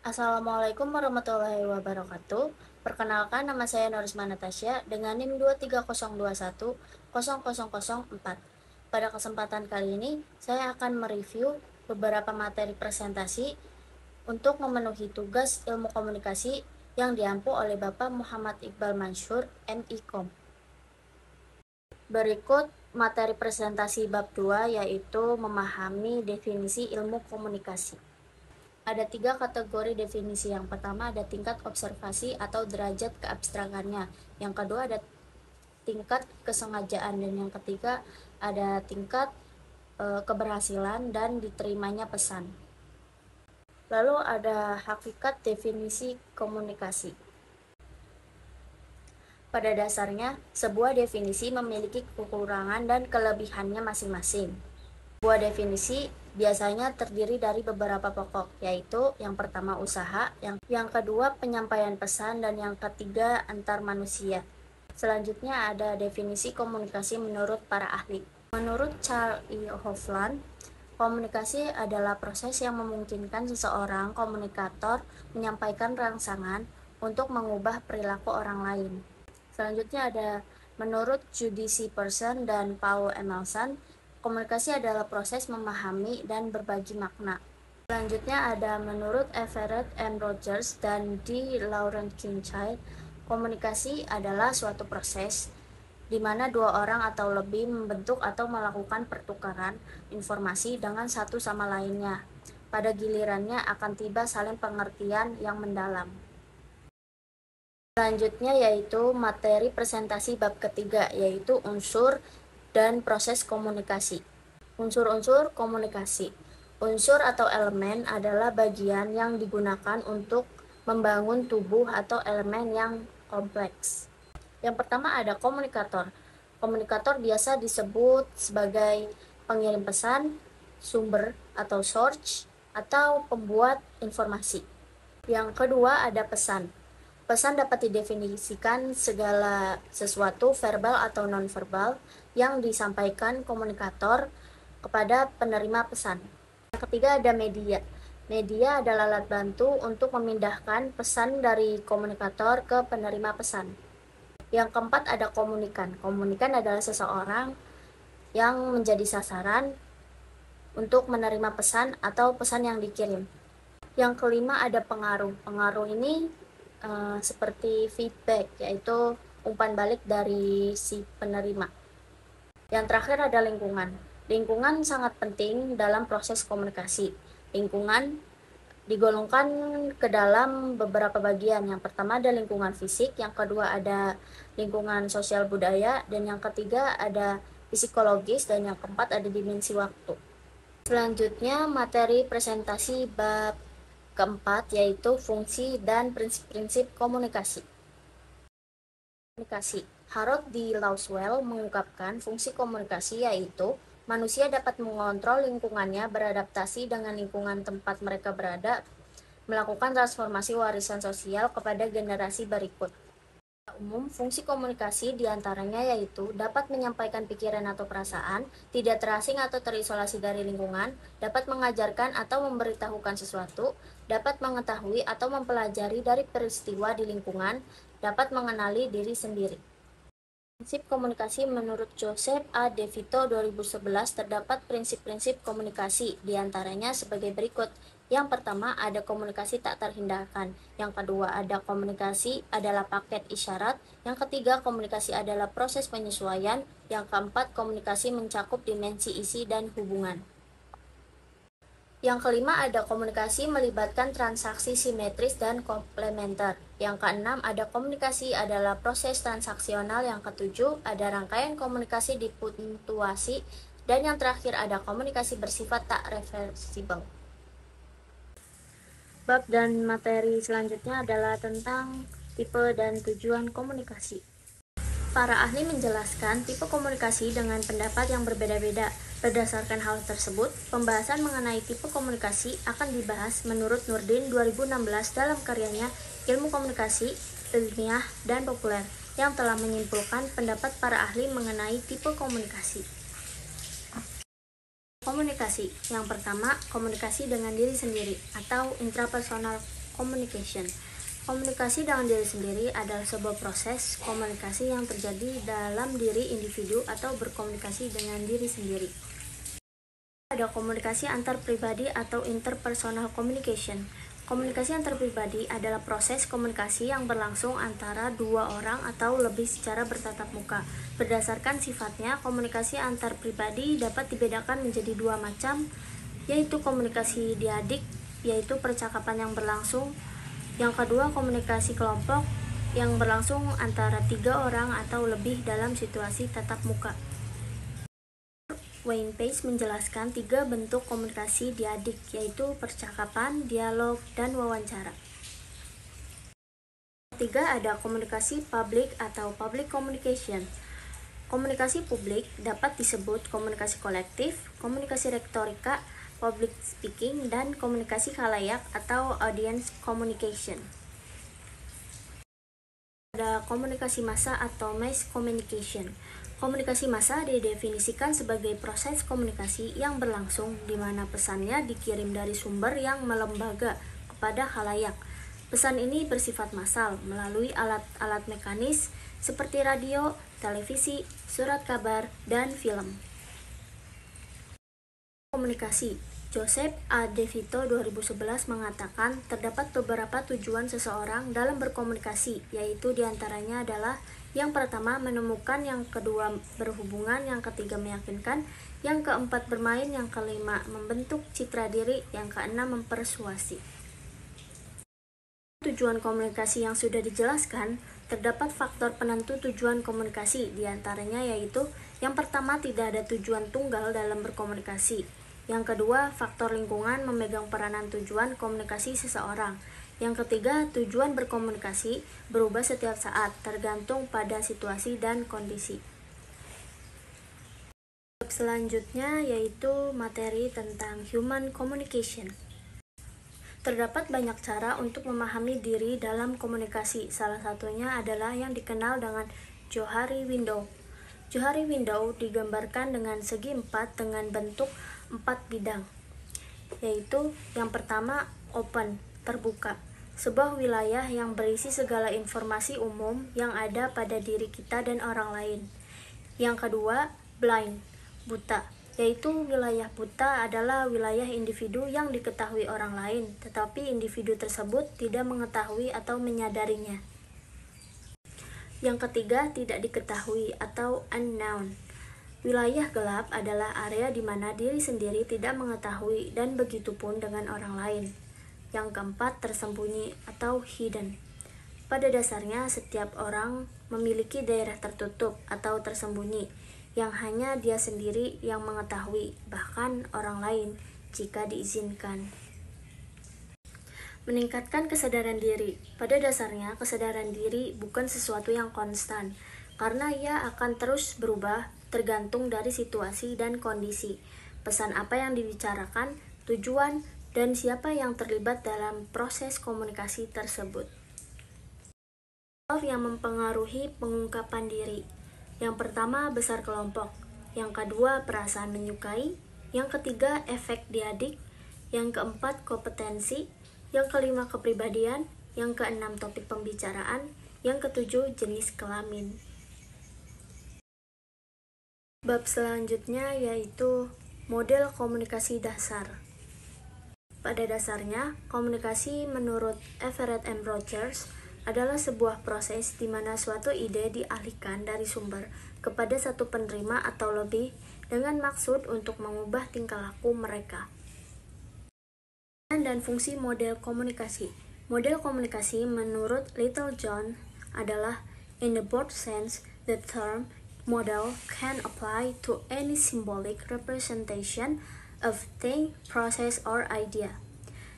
Assalamualaikum warahmatullahi wabarakatuh. Perkenalkan, nama saya Norisma Natasha dengan NIM 230210004. Pada kesempatan kali ini, saya akan mereview beberapa materi presentasi untuk memenuhi tugas ilmu komunikasi yang diampu oleh Bapak Muhammad Iqbal Mansyur, MIKOM. Berikut materi presentasi bab 2, yaitu memahami definisi ilmu komunikasi. Ada 3 kategori definisi. Yang pertama ada tingkat observasi atau derajat keabstrakannya. Yang kedua ada tingkat kesengajaan, dan yang ketiga ada tingkat keberhasilan dan diterimanya pesan. Lalu ada hakikat definisi komunikasi. Pada dasarnya, sebuah definisi memiliki kekurangan dan kelebihannya masing-masing. Sebuah definisi biasanya terdiri dari beberapa pokok, yaitu yang pertama usaha, yang kedua penyampaian pesan, dan yang ketiga antar manusia. Selanjutnya ada definisi komunikasi menurut para ahli. Menurut Charles E. Hofland, komunikasi adalah proses yang memungkinkan seseorang komunikator menyampaikan rangsangan untuk mengubah perilaku orang lain. Selanjutnya ada menurut Judici Person dan Paul Emerson, komunikasi adalah proses memahami dan berbagi makna. Selanjutnya ada menurut Everett M. Rogers dan D. Laurent Kincaid, komunikasi adalah suatu proses di mana dua orang atau lebih membentuk atau melakukan pertukaran informasi dengan satu sama lainnya. Pada gilirannya akan tiba saling pengertian yang mendalam. Selanjutnya yaitu materi presentasi bab ketiga, yaitu unsur dan proses komunikasi. Unsur-unsur komunikasi. Unsur atau elemen adalah bagian yang digunakan untuk membangun tubuh atau elemen yang kompleks. Yang pertama ada komunikator. Komunikator biasa disebut sebagai pengirim pesan, sumber atau source, atau pembuat informasi. Yang kedua ada pesan. Pesan dapat didefinisikan segala sesuatu verbal atau nonverbal yang disampaikan komunikator kepada penerima pesan. Yang ketiga ada media. Media adalah alat bantu untuk memindahkan pesan dari komunikator ke penerima pesan. Yang keempat ada komunikan. Komunikan adalah seseorang yang menjadi sasaran untuk menerima pesan atau pesan yang dikirim. Yang kelima ada pengaruh. Pengaruh ini seperti feedback, yaitu umpan balik dari si penerima. Yang terakhir ada lingkungan. Lingkungan sangat penting dalam proses komunikasi. Lingkungan digolongkan ke dalam beberapa bagian. Yang pertama ada lingkungan fisik, yang kedua ada lingkungan sosial budaya, dan yang ketiga ada psikologis, dan yang keempat ada dimensi waktu. Selanjutnya materi presentasi bab keempat, yaitu fungsi dan prinsip-prinsip komunikasi. Harold D. Lauswell mengungkapkan fungsi komunikasi yaitu manusia dapat mengontrol lingkungannya, beradaptasi dengan lingkungan tempat mereka berada, melakukan transformasi warisan sosial kepada generasi berikut. Umum, fungsi komunikasi diantaranya yaitu dapat menyampaikan pikiran atau perasaan, tidak terasing atau terisolasi dari lingkungan, dapat mengajarkan atau memberitahukan sesuatu, dapat mengetahui atau mempelajari dari peristiwa di lingkungan, dapat mengenali diri sendiri. Prinsip komunikasi menurut Joseph A. DeVito 2011 terdapat prinsip-prinsip komunikasi, diantaranya sebagai berikut. Yang pertama ada komunikasi tak terhindarkan, yang kedua ada komunikasi adalah paket isyarat, yang ketiga komunikasi adalah proses penyesuaian, yang keempat komunikasi mencakup dimensi isi dan hubungan. Yang kelima ada komunikasi melibatkan transaksi simetris dan komplementer. Yang keenam ada komunikasi adalah proses transaksional. Yang ketujuh ada rangkaian komunikasi dipuntuasi, dan yang terakhir ada komunikasi bersifat tak reversibel. Bab dan materi selanjutnya adalah tentang tipe dan tujuan komunikasi. Para ahli menjelaskan tipe komunikasi dengan pendapat yang berbeda-beda. Berdasarkan hal tersebut, pembahasan mengenai tipe komunikasi akan dibahas menurut Nurdin 2016 dalam karyanya Ilmu Komunikasi, Ilmiah, dan Populer, yang telah menyimpulkan pendapat para ahli mengenai tipe komunikasi. Komunikasi. Yang pertama, komunikasi dengan diri sendiri atau intrapersonal communication. Komunikasi dengan diri sendiri adalah sebuah proses komunikasi yang terjadi dalam diri individu atau berkomunikasi dengan diri sendiri. Ada komunikasi antar pribadi atau interpersonal communication. Komunikasi antar pribadi adalah proses komunikasi yang berlangsung antara dua orang atau lebih secara bertatap muka. Berdasarkan sifatnya, komunikasi antar pribadi dapat dibedakan menjadi dua macam, yaitu komunikasi diadik, yaitu percakapan yang berlangsung. Yang kedua, komunikasi kelompok yang berlangsung antara 3 orang atau lebih dalam situasi tatap muka. Wayne Page menjelaskan 3 bentuk komunikasi diadik, yaitu percakapan, dialog, dan wawancara. Ketiga, ada komunikasi publik atau public communication. Komunikasi publik dapat disebut komunikasi kolektif, komunikasi retorika, public speaking, dan komunikasi khalayak atau audience communication. Ada komunikasi massa atau mass communication. Komunikasi massa didefinisikan sebagai proses komunikasi yang berlangsung di mana pesannya dikirim dari sumber yang melembaga kepada khalayak. Pesan ini bersifat massal melalui alat-alat mekanis seperti radio, televisi, surat kabar, dan film. Komunikasi. Joseph A. DeVito 2011 mengatakan terdapat beberapa tujuan seseorang dalam berkomunikasi, yaitu diantaranya adalah yang pertama menemukan, yang kedua berhubungan, yang ketiga meyakinkan, yang keempat bermain, yang kelima membentuk citra diri, yang keenam mempersuasi. Tujuan komunikasi yang sudah dijelaskan, terdapat faktor penentu tujuan komunikasi, diantaranya yaitu yang pertama tidak ada tujuan tunggal dalam berkomunikasi. Yang kedua, faktor lingkungan memegang peranan tujuan komunikasi seseorang. Yang ketiga, tujuan berkomunikasi berubah setiap saat, tergantung pada situasi dan kondisi. Selanjutnya yaitu materi tentang human communication. Terdapat banyak cara untuk memahami diri dalam komunikasi. Salah satunya adalah yang dikenal dengan Johari window. Johari window digambarkan dengan segi 4 dengan bentuk 4 bidang, yaitu yang pertama open, terbuka, sebuah wilayah yang berisi segala informasi umum yang ada pada diri kita dan orang lain. Yang kedua blind, buta, yaitu wilayah buta adalah wilayah individu yang diketahui orang lain, tetapi individu tersebut tidak mengetahui atau menyadarinya. Yang ketiga tidak diketahui atau unknown. Wilayah gelap adalah area di mana diri sendiri tidak mengetahui dan begitu pun dengan orang lain. Yang keempat, tersembunyi atau hidden. Pada dasarnya, setiap orang memiliki daerah tertutup atau tersembunyi yang hanya dia sendiri yang mengetahui, bahkan orang lain jika diizinkan. Meningkatkan kesadaran diri. Pada dasarnya, kesadaran diri bukan sesuatu yang konstan, karena ia akan terus berubah tergantung dari situasi dan kondisi, pesan apa yang dibicarakan, tujuan, dan siapa yang terlibat dalam proses komunikasi tersebut. Faktor yang mempengaruhi pengungkapan diri. Yang pertama, besar kelompok. Yang kedua, perasaan menyukai. Yang ketiga, efek diadik. Yang keempat, kompetensi. Yang kelima, kepribadian. Yang keenam, topik pembicaraan. Yang ketujuh, jenis kelamin. Bab selanjutnya yaitu model komunikasi dasar. Pada dasarnya, komunikasi menurut Everett M. Rogers adalah sebuah proses di mana suatu ide dialihkan dari sumber kepada satu penerima atau lebih dengan maksud untuk mengubah tingkah laku mereka. Dan fungsi model komunikasi. Model komunikasi menurut Littlejohn adalah in the broad sense the term model can apply to any symbolic representation of thing, process, or idea.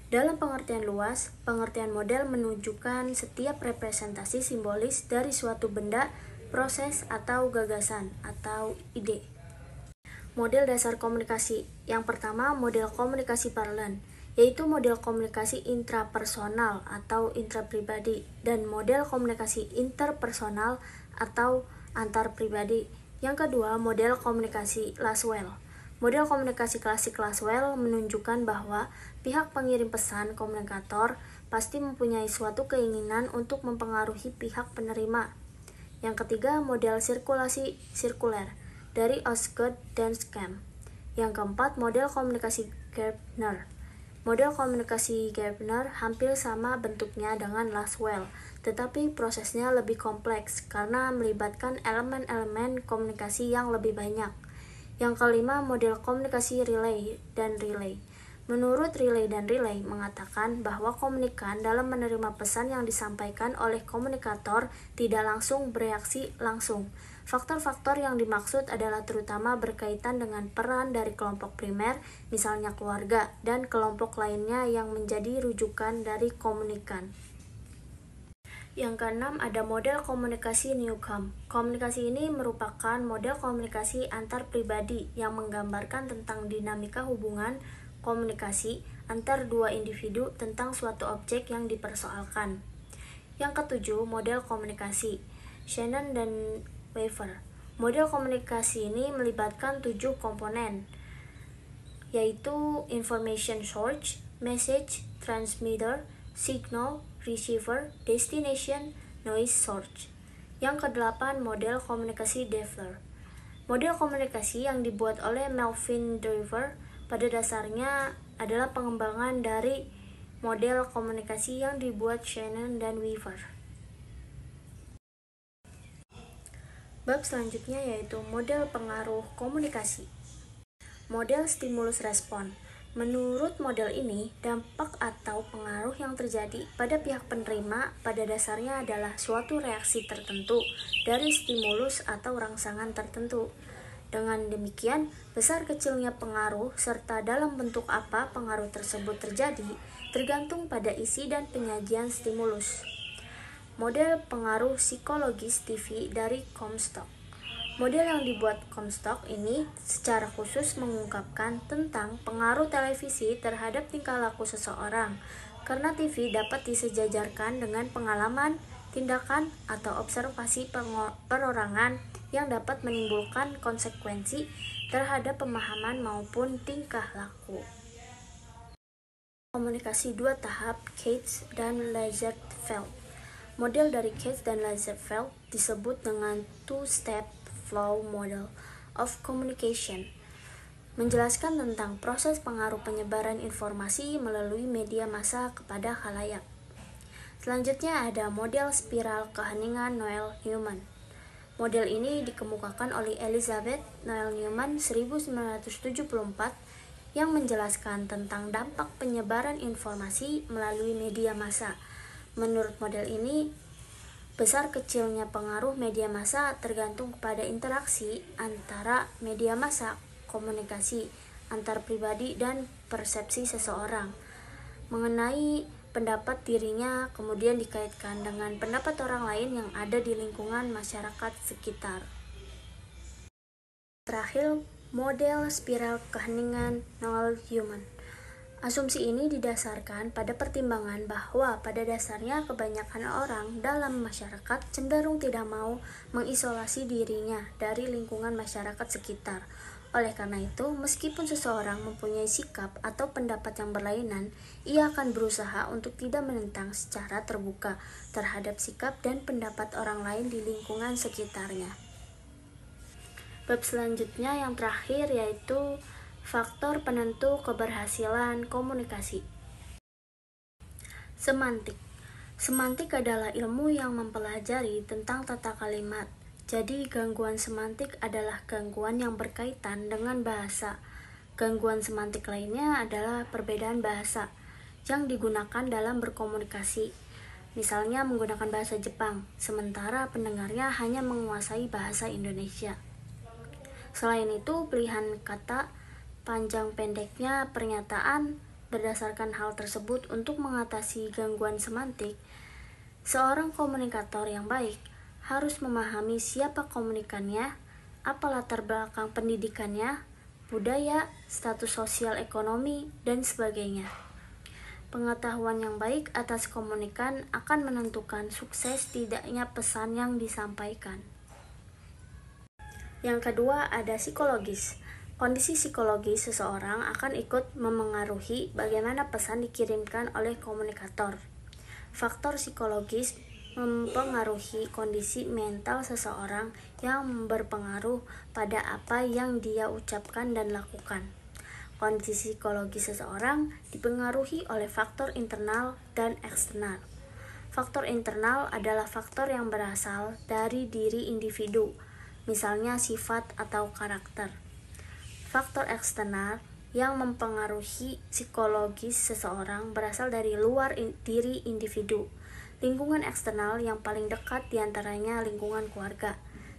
Dalam pengertian luas, pengertian model menunjukkan setiap representasi simbolis dari suatu benda, proses, atau gagasan, atau ide. Model dasar komunikasi. Yang pertama, model komunikasi parlen, yaitu model komunikasi intrapersonal atau intrapribadi, dan model komunikasi interpersonal atau antar pribadi. Yang kedua, model komunikasi Laswell. Model komunikasi klasik Laswell menunjukkan bahwa pihak pengirim pesan komunikator pasti mempunyai suatu keinginan untuk mempengaruhi pihak penerima. Yang ketiga, model sirkulasi sirkuler dari Osgood dan Scam. Yang keempat, model komunikasi Gardner. Model komunikasi Gardner hampir sama bentuknya dengan Laswell, tetapi prosesnya lebih kompleks karena melibatkan elemen-elemen komunikasi yang lebih banyak. Yang kelima, model komunikasi relay dan relay. Menurut Relay dan Relay mengatakan bahwa komunikan dalam menerima pesan yang disampaikan oleh komunikator tidak langsung bereaksi langsung. Faktor-faktor yang dimaksud adalah terutama berkaitan dengan peran dari kelompok primer, misalnya keluarga, dan kelompok lainnya yang menjadi rujukan dari komunikan. Yang keenam, ada model komunikasi Newcomb. Komunikasi ini merupakan model komunikasi antar pribadi yang menggambarkan tentang dinamika hubungan komunikasi antar dua individu tentang suatu objek yang dipersoalkan. Yang ketujuh, model komunikasi Shannon dan Weaver. Model komunikasi ini melibatkan 7 komponen, yaitu information source, message transmitter, signal receiver, destination, noise source. Yang kedelapan, model komunikasi Devler. Model komunikasi yang dibuat oleh Melvin Dover pada dasarnya adalah pengembangan dari model komunikasi yang dibuat Shannon dan Weaver. Bab selanjutnya yaitu model pengaruh komunikasi. Model stimulus respon. Menurut model ini, dampak atau pengaruh yang terjadi pada pihak penerima pada dasarnya adalah suatu reaksi tertentu dari stimulus atau rangsangan tertentu. Dengan demikian, besar kecilnya pengaruh serta dalam bentuk apa pengaruh tersebut terjadi tergantung pada isi dan penyajian stimulus. Model pengaruh psikologis TV dari Comstock. Model yang dibuat Comstock ini secara khusus mengungkapkan tentang pengaruh televisi terhadap tingkah laku seseorang, karena TV dapat disejajarkan dengan pengalaman, tindakan, atau observasi perorangan yang dapat menimbulkan konsekuensi terhadap pemahaman maupun tingkah laku. Komunikasi dua tahap Cates dan Lazarsfeld. Model dari Cates dan Lazarsfeld disebut dengan two-step flow model of communication, menjelaskan tentang proses pengaruh penyebaran informasi melalui media massa kepada khalayak. Selanjutnya ada model spiral keheningan Noel Newman. Model ini dikemukakan oleh Elizabeth Noel Newman 1974 yang menjelaskan tentang dampak penyebaran informasi melalui media massa. Menurut model ini, besar kecilnya pengaruh media massa tergantung pada interaksi antara media massa, komunikasi antar pribadi, dan persepsi seseorang mengenai pendapat dirinya, kemudian dikaitkan dengan pendapat orang lain yang ada di lingkungan masyarakat sekitar. Terakhir, model spiral keheningan Noel Newman. Asumsi ini didasarkan pada pertimbangan bahwa pada dasarnya kebanyakan orang dalam masyarakat cenderung tidak mau mengisolasi dirinya dari lingkungan masyarakat sekitar. Oleh karena itu, meskipun seseorang mempunyai sikap atau pendapat yang berlainan, ia akan berusaha untuk tidak menentang secara terbuka terhadap sikap dan pendapat orang lain di lingkungan sekitarnya. Bab selanjutnya yang terakhir yaitu faktor penentu keberhasilan komunikasi. Semantik. Semantik adalah ilmu yang mempelajari tentang tata kalimat. Jadi, gangguan semantik adalah gangguan yang berkaitan dengan bahasa. Gangguan semantik lainnya adalah perbedaan bahasa yang digunakan dalam berkomunikasi. Misalnya menggunakan bahasa Jepang, sementara pendengarnya hanya menguasai bahasa Indonesia. Selain itu, pilihan kata, panjang pendeknya pernyataan berdasarkan hal tersebut untuk mengatasi gangguan semantik. Seorang komunikator yang baik harus memahami siapa komunikannya, apa latar belakang pendidikannya, budaya, status sosial ekonomi, dan sebagainya. Pengetahuan yang baik atas komunikan akan menentukan sukses tidaknya pesan yang disampaikan. Yang kedua ada psikologis. Kondisi psikologis seseorang akan ikut memengaruhi bagaimana pesan dikirimkan oleh komunikator. Faktor psikologis mempengaruhi kondisi mental seseorang yang berpengaruh pada apa yang dia ucapkan dan lakukan. Kondisi psikologis seseorang dipengaruhi oleh faktor internal dan eksternal. Faktor internal adalah faktor yang berasal dari diri individu, misalnya sifat atau karakter. Faktor eksternal yang mempengaruhi psikologis seseorang berasal dari luar diri individu. Lingkungan eksternal yang paling dekat diantaranya lingkungan keluarga.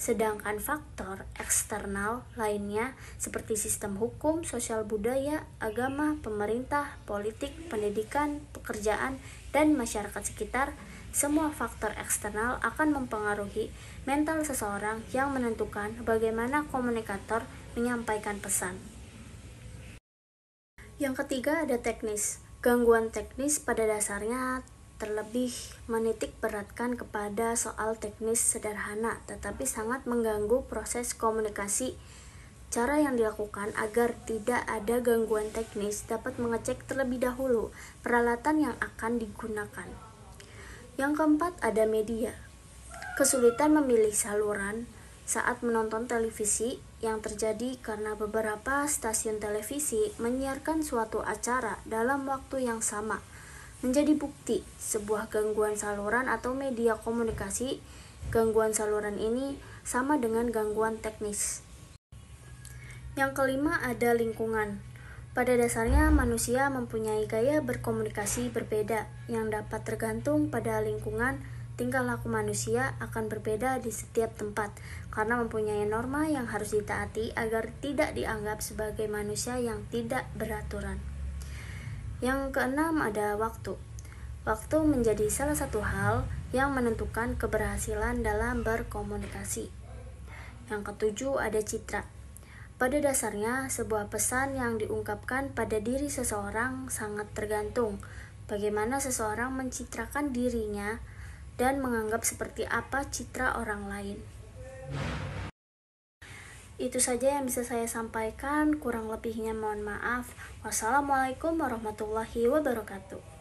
Sedangkan faktor eksternal lainnya seperti sistem hukum, sosial budaya, agama, pemerintah, politik, pendidikan, pekerjaan, dan masyarakat sekitar. Semua faktor eksternal akan mempengaruhi mental seseorang yang menentukan bagaimana komunikator menyampaikan pesan. Yang ketiga ada teknis. Gangguan teknis pada dasarnya terlebih menitik beratkan kepada soal teknis sederhana tetapi sangat mengganggu proses komunikasi. Cara yang dilakukan agar tidak ada gangguan teknis dapat mengecek terlebih dahulu peralatan yang akan digunakan. Yang keempat ada media. Kesulitan memilih saluran saat menonton televisi yang terjadi karena beberapa stasiun televisi menyiarkan suatu acara dalam waktu yang sama menjadi bukti sebuah gangguan saluran atau media komunikasi. Gangguan saluran ini sama dengan gangguan teknis. Yang kelima ada lingkungan. Pada dasarnya manusia mempunyai gaya berkomunikasi berbeda yang dapat tergantung pada lingkungan. Tingkah laku manusia akan berbeda di setiap tempat karena mempunyai norma yang harus ditaati agar tidak dianggap sebagai manusia yang tidak beraturan. Yang keenam ada waktu. Waktu menjadi salah satu hal yang menentukan keberhasilan dalam berkomunikasi. Yang ketujuh ada citra. Pada dasarnya sebuah pesan yang diungkapkan pada diri seseorang sangat tergantung bagaimana seseorang mencitrakan dirinya dan menganggap seperti apa citra orang lain. Itu saja yang bisa saya sampaikan, kurang lebihnya mohon maaf. Wassalamualaikum warahmatullahi wabarakatuh.